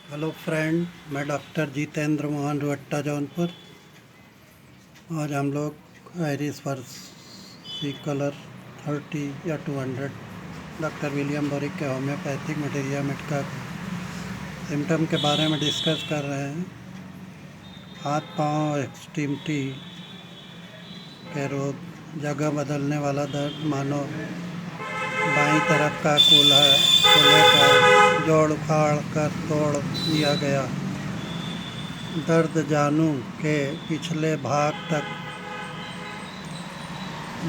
Hello friend, मैं doctor Jitendra Mohan रुहट्टा Jaunpur. आज हम लोग आयरिस फर्सी कलर 30 या 200 डॉक्टर विलियम बोरिक के होम्योपैथिक मटेरिया मेडिका के सिम्टम के बारे में डिस्कस कर रहे हैं। हाथ पांव एक्सट्रीमिटी के रोग, जगह बदलने वाला दर्द, मानो बाईं तरफ का कूल्हे का जोड़ उखाड़ कर तोड़ दिया गया, दर्द जानू के पिछले भाग तक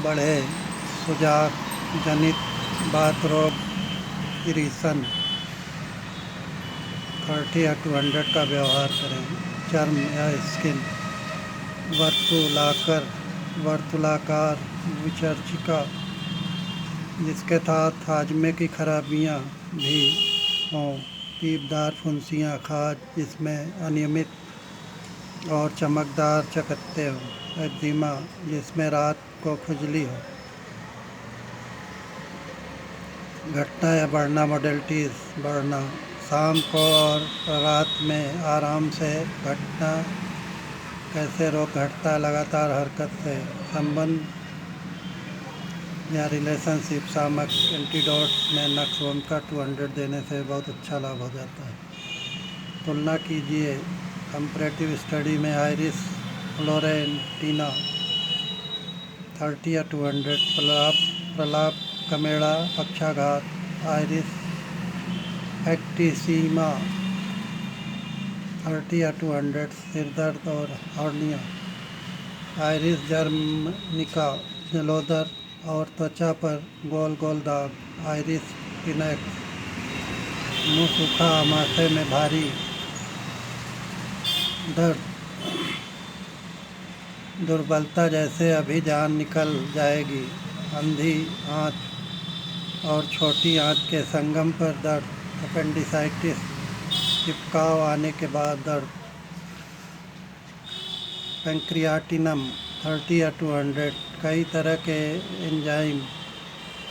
बढ़े, सुजाक जनित बात रोग, इरिसन 30 या 200 का व्यवहार करें। चर्म या स्किन वर्तुलाकार विचर्चिका जिसके साथ हाजमे की खराबियां भी हों, पीपदार फुंसियाँ, खाज जिसमें अनियमित और चमकदार चकत्ते हों, एक्जिमा जिसमें रात को खुजली हो, घटना या बढ़ना मोडेलिटीज़ बढ़ना, शाम को और रात में आराम से घटना, कैसे रोग घटता है लगातार हरकत से, संबंध या रिलेशनशिप, शामक एंटीडोट में नक्सवम का 200 देने से बहुत अच्छा लाभ हो जाता है। तुलना कीजिए कंपैरेटिव स्टडी में आयरिस फ्लोरेंटिना 30 या 200, प्रलाप कमेड़ा पक्षाघात, आयरिस एक्टिसीमा 30 या 200, सिरदर्द और हर्निया, आयरिस जर्मनिका जलोदर और त्वचा पर गोल गोल दाग, आयरिस पिनेक्स मुँह सूखा, माथे में भारी दर्द, दुर्बलता जैसे अभी जान निकल जाएगी, अंधी आँख और छोटी आँख के संगम पर दर्द, अपेंडिसाइटिस, चिपकाव आने के बाद दर्द, पैंक्रियाटिनम 30 या 200, कई तरह के एंजाइम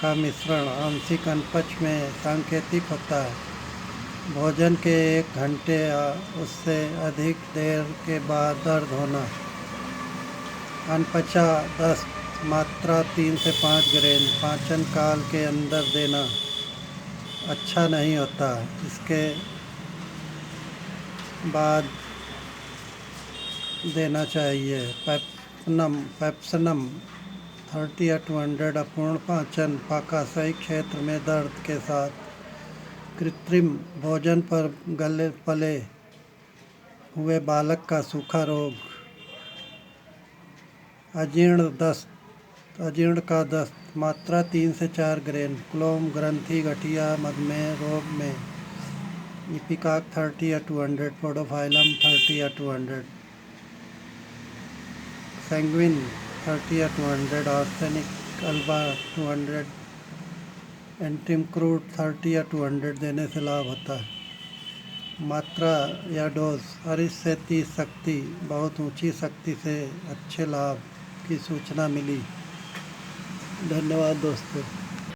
का मिश्रण आंशिक अनपच में सांकेतिक होता है। भोजन के 1 घंटे या उससे अधिक देर के बाद दर्द होना, अनपचा दस्त, मात्रा 3 से 5 ग्रेन पाचन काल के अंदर देना अच्छा नहीं होता, इसके बाद देना चाहिए। पेप्सनम 30 या 200, अपूर्ण पाचन पाकाशयी क्षेत्र में दर्द के साथ, कृत्रिम भोजन पर गले पले हुए बालक का सूखा रोग, अजीर्ण का दस्त, मात्रा 3 से 4 ग्रेन, क्लोम ग्रंथि गठिया मधुमेह रोग में, इपिकाक 30 या 200, पोडोफाइलम 30 या 200, सैंग्विन 30 या 200, आर्सेनिक अल्बा 200, एंट्रीमक्रूड 30 या 200 देने से लाभ होता है। मात्रा या डोज 28 से 30 शक्ति, बहुत ऊंची शक्ति से अच्छे लाभ की सूचना मिली। धन्यवाद दोस्तों।